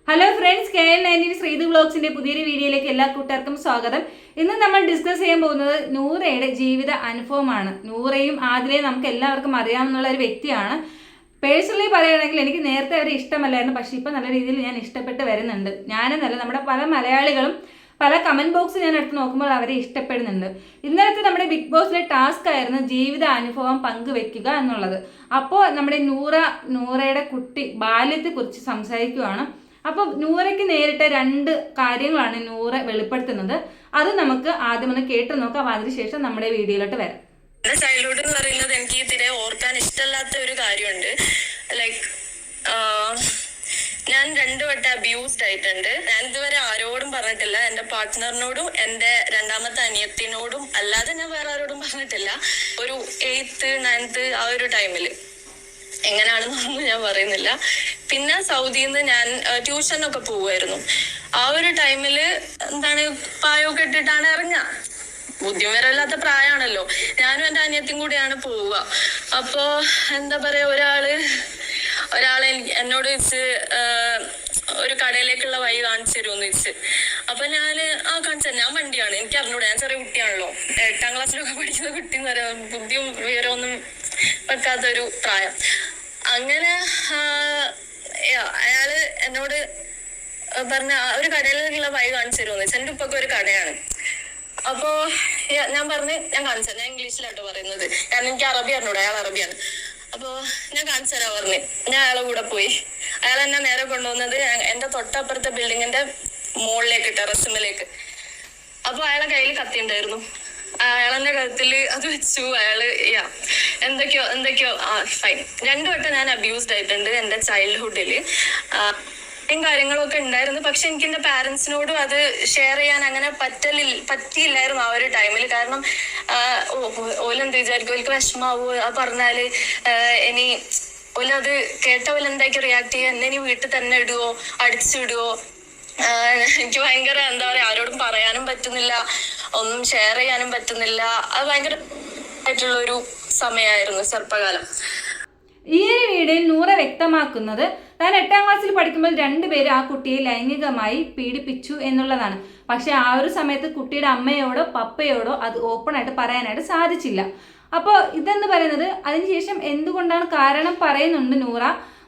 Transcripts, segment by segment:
Hello friends, KL90 Sreethu വ്ലോഗ്സിന്റെ പുതിയൊരു വീഡിയോയിലേക്ക് എല്ലാ കൂട്ടുകാർക്കും സ്വാഗതം. ഇന്ന് നമ്മൾ ഡിസ്കസ് ചെയ്യാൻ പോകുന്നത് നൂറയുടെ ജീവിത അനുഭവമാണ്. നൂറയും ആദിലയും നമുക്ക് എല്ലാവർക്കും അറിയാവുന്ന ഒരു വ്യക്തിയാണ്. പേഴ്സണലി പറയുകയാണെങ്കിൽ എനിക്ക് നേരത്തെ അവരെ ഇഷ്ടമല്ലായിരുന്നു, പക്ഷേ ഇപ്പം നല്ല രീതിയിൽ ഞാൻ ഇഷ്ടപ്പെട്ട് വരുന്നുണ്ട്. ഞാനെന്നല്ല, നമ്മുടെ പല മലയാളികളും പല കമന്റ് ബോക്സ് ഞാൻ എടുത്ത് നോക്കുമ്പോൾ അവരെ ഇഷ്ടപ്പെടുന്നുണ്ട്. ഇന്നലത്തെ നമ്മുടെ ബിഗ് ബോസിലെ ടാസ്ക് ആയിരുന്നു ജീവിത അനുഭവം പങ്കുവെക്കുക എന്നുള്ളത്. അപ്പോൾ നമ്മുടെ നൂറയുടെ കുട്ടി ബാല്യത്തെക്കുറിച്ച് സംസാരിക്കുകയാണ്. അപ്പോൾ നൂറയ്ക്ക് നേരിട്ട 2 കാര്യങ്ങളാണ് നൂറ വെളിപ്പെടുത്തുന്നത്. അത് നമുക്ക് ആദ്യം ഒന്ന് കേട്ട് നോക്കാം, അതിനുശേഷം നമ്മുടെ വീഡിയോയിലോട്ട് വരാം. എന്റെ ചൈൽഡ്ഹുഡ് എന്ന് പറയുന്നത് എനിക്ക് തീരെ ഓർക്കാൻ ഇഷ്ടമല്ലാത്ത ഒരു കാര്യമുണ്ട്. ലൈക്ക് ഞാൻ 2 വട്ടം അബ്യൂസ്ഡ് ആയിട്ടുണ്ട്. ഞാൻ ഇതുവരെ ആരോടും പറഞ്ഞിട്ടില്ല. എന്റെ പാർട്ട്ണറിനോടും എന്റെ രണ്ടാമത്തെ അനിയത്തിനോടും അല്ലാതെ ഞാൻ വേറെ ആരോടും പറഞ്ഞിട്ടില്ല. ഒരു 8th 9th ആ ഒരു ടൈമില് എങ്ങനെയാണെന്നൊന്നും ഞാൻ പറയുന്നില്ല. പിന്നെ സൗദിയിൽ നിന്ന് ഞാൻ ട്യൂഷനൊക്കെ പോവുമായിരുന്നു. ആ ഒരു ടൈമില് പായൊക്കെ ഇട്ടിട്ടാണ് ഇറങ്ങുക. ബുദ്ധിമുട്ടില്ലാത്ത പ്രായമാണല്ലോ. ഞാനും എന്റെ അനിയത്തിയും കൂടിയാണ് പോവുക. അപ്പോ എന്താ പറയാ, ഒരാള് എന്നോട് വെച്ച് ഒരു കടയിലേക്കുള്ള വഴി കാണിച്ചു തരുമെന്ന് വെച്ച്. അപ്പൊ ഞാന് കാണിച്ചു. ഞാൻ വണ്ടിയാണ്, എനിക്ക് അറിഞ്ഞൂടെ, ഞാൻ ചെറിയ കുട്ടിയാണല്ലോ. 8ാം ക്ലാസ്സിലൊക്കെ പഠിക്കുന്ന കുട്ടി എന്ന് പറയാം. ബുദ്ധിയും വിവരമൊന്നും വെക്കാത്തൊരു പ്രായം. അങ്ങനെ അയാള് എന്നോട് പറഞ്ഞ ഒരു കടയിലേക്കുള്ള വഴി കാണിച്ചു തരുമെന്ന് വെച്ചാൽ. എന്റെ ഉപ്പൊക്കെ ഒരു കടയാണ്. അപ്പോ ഞാൻ കാണിച്ചു തരാം. ഞാൻ ഇംഗ്ലീഷിലാട്ടോ പറയുന്നത്, കാരണം എനിക്ക് അറബി അറിഞ്ഞൂടെ, അയാൾ അറബിയാണ്. അപ്പൊ ഞാൻ കാണിച്ചു തരാൻ പറഞ്ഞു. ഞാൻ അയാളെ കൂടെ പോയി. അയാൾ എന്നെ നേരെ കൊണ്ടുവന്നത് എന്റെ തൊട്ടപ്പുറത്തെ ബിൽഡിങ്ങിന്റെ മുകളിലേക്ക്, ടെറസിലേക്ക്. അപ്പൊ അയാളെ കയ്യിൽ കത്തി ഉണ്ടായിരുന്നു. അയാളെന്റെ കഴുത്തില് അത് വെച്ചു. അയാള് എന്തൊക്കെയോ ഫൈൻ. 2 വട്ടം ഞാൻ അബ്യൂസ്ഡ് ആയിട്ടുണ്ട് എന്റെ ചൈൽഡ്ഹുഡില്. കാര്യങ്ങളൊക്കെ ഉണ്ടായിരുന്നു. പക്ഷെ എനിക്ക് എന്റെ പാരന്റ്സിനോടും അത് ഷെയർ ചെയ്യാൻ അങ്ങനെ പറ്റിയില്ലായിരുന്നു ആ ഒരു ടൈമിൽ. കാരണം ഓലെന്ത് വിചാരിക്കും, ഓൽക്ക് വിഷമാവോ ആ പറഞ്ഞാല്, ഇനി ഓലത് കേട്ട പോലെ എന്താക്കി റിയാക്ട് ചെയ്യുക, എന്നെ ഇനി വീട്ടിൽ തന്നെ ഇടുവോ, അടിച്ചിടുവോ. എനിക്ക് ഭയങ്കര എന്താ പറയാ, ആരോടും പറയാനും പറ്റുന്നില്ല, ഒന്നും ഷെയർ ചെയ്യാനും പറ്റുന്നില്ല. അത് ഭയങ്കര ആയിട്ടുള്ളൊരു സമയമായിരുന്നു ചെറുപ്പകാലം. ഈ ഒരു വീഡിയോയിൽ നൂറ വ്യക്തമാക്കുന്നത് താൻ 8ാം ക്ലാസ്സിൽ പഠിക്കുമ്പോൾ 2 പേര് ആ കുട്ടിയെ ലൈംഗികമായി പീഡിപ്പിച്ചു എന്നുള്ളതാണ്. പക്ഷെ ആ ഒരു സമയത്ത് കുട്ടിയുടെ അമ്മയോടോ പപ്പയോടോ അത് ഓപ്പണായിട്ട് പറയാനായിട്ട് സാധിച്ചില്ല. അപ്പോൾ ഇതെന്ന് പറയുന്നത് അതിനുശേഷം എന്തുകൊണ്ടാണ് കാരണം പറയുന്നുണ്ട് നൂറ.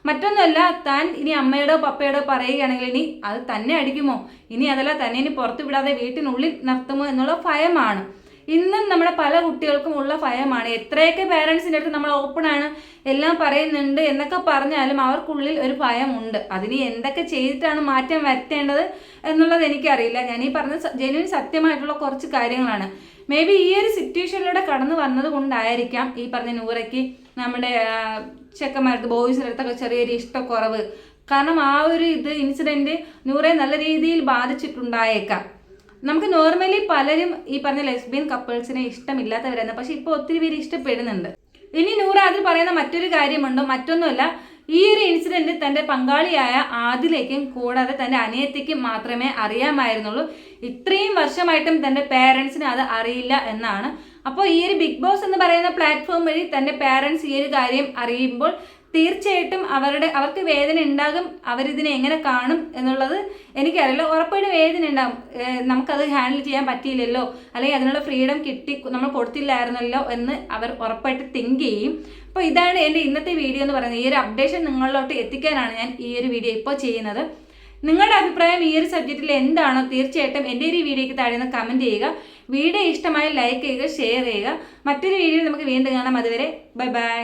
മറ്റൊന്നുമല്ല, താൻ ഇനി അമ്മയോടോ പപ്പയോടോ പറയുകയാണെങ്കിൽ ഇനി അത് തന്നെ അടിക്കുമോ, ഇനി അതല്ല തന്നെ ഇനി പുറത്തു വിടാതെ വീട്ടിനുള്ളിൽ നിർത്തുമോ എന്നുള്ള ഭയമാണ്. ഇന്നും നമ്മുടെ പല കുട്ടികൾക്കും ഉള്ള ഭയമാണ്. എത്രയൊക്കെ പേരൻസിൻ്റെ അടുത്ത് നമ്മൾ ഓപ്പണാണ്, എല്ലാം പറയുന്നുണ്ട് എന്നൊക്കെ പറഞ്ഞാലും അവർക്കുള്ളിൽ ഒരു ഭയമുണ്ട്. അതിന് എന്തൊക്കെ ചെയ്തിട്ടാണ് മാറ്റം വരുത്തേണ്ടത് എന്നുള്ളത് എനിക്കറിയില്ല. ഞാൻ ഈ പറഞ്ഞ ജെന്യുവൻ സത്യമായിട്ടുള്ള കുറച്ച് കാര്യങ്ങളാണ്. മേ ബി ഈ ഒരു സിറ്റുവേഷനിലൂടെ കടന്നു വന്നത് കൊണ്ടായിരിക്കാം ഈ പറഞ്ഞ നൂറയ്ക്ക് നമ്മുടെ ചെക്കന്മാരുടെ ബോയ്സിൻ്റെ അടുത്തൊക്കെ ചെറിയൊരു ഇഷ്ടക്കുറവ്. കാരണം ആ ഒരു ഇൻസിഡൻറ്റ് നൂറെ നല്ല രീതിയിൽ ബാധിച്ചിട്ടുണ്ടായേക്കാം. നമുക്ക് നോർമലി പലരും ഈ പറഞ്ഞ ലെസ്ബിയൻ കപ്പിൾസിനെ ഇഷ്ടമില്ലാത്തവരാണ്, പക്ഷെ ഇപ്പോൾ ഒത്തിരി പേര് ഇഷ്ടപ്പെടുന്നുണ്ട്. ഇനി നൂറ അതിൽ പറയുന്ന മറ്റൊരു കാര്യമുണ്ടോ, മറ്റൊന്നുമല്ല, ഈ ഒരു ഇൻസിഡന്റ് തൻ്റെ പങ്കാളിയായ ആദിലേക്കും കൂടാതെ തൻ്റെ അനിയത്തിക്കും മാത്രമേ അറിയാമായിരുന്നുള്ളൂ. ഇത്രയും വർഷമായിട്ടും തൻ്റെ പേരൻസിന് അത് അറിയില്ല എന്നാണ്. അപ്പോൾ ഈ ഒരു ബിഗ് ബോസ് എന്ന് പറയുന്ന പ്ലാറ്റ്ഫോം വഴി തൻ്റെ പേരൻസ് ഈ ഒരു കാര്യം അറിയുമ്പോൾ തീർച്ചയായിട്ടും അവർക്ക് വേദന ഉണ്ടാകും. അവരിതിനെ എങ്ങനെ കാണും എന്നുള്ളത് എനിക്കറിയില്ല. ഉറപ്പായിട്ടും വേദന ഉണ്ടാകും. നമുക്കത് ഹാൻഡിൽ ചെയ്യാൻ പറ്റിയില്ലല്ലോ, അല്ലെങ്കിൽ അതിനുള്ള ഫ്രീഡം നമ്മൾ കൊടുത്തില്ലായിരുന്നല്ലോ എന്ന് അവർ ഉറപ്പായിട്ട് തിങ്ക് ചെയ്യും. അപ്പോൾ ഇതാണ് എൻ്റെ ഇന്നത്തെ വീഡിയോ എന്ന് പറയുന്നത്. ഈ ഒരു അപ്ഡേഷൻ നിങ്ങളിലോട്ട് എത്തിക്കാനാണ് ഞാൻ ഈ ഒരു വീഡിയോ ഇപ്പോൾ ചെയ്യുന്നത്. നിങ്ങളുടെ അഭിപ്രായം ഈ ഒരു സബ്ജക്റ്റിൽ എന്താണോ തീർച്ചയായിട്ടും എൻ്റെ ഒരു വീഡിയോയ്ക്ക് താഴെ നിന്ന് കമൻറ്റ് ചെയ്യുക. വീഡിയോ ഇഷ്ടമായി ലൈക്ക് ചെയ്യുക, ഷെയർ ചെയ്യുക. മറ്റൊരു വീഡിയോയിൽ നമുക്ക് വീണ്ടും കാണാം. അതുവരെ ബൈ ബൈ.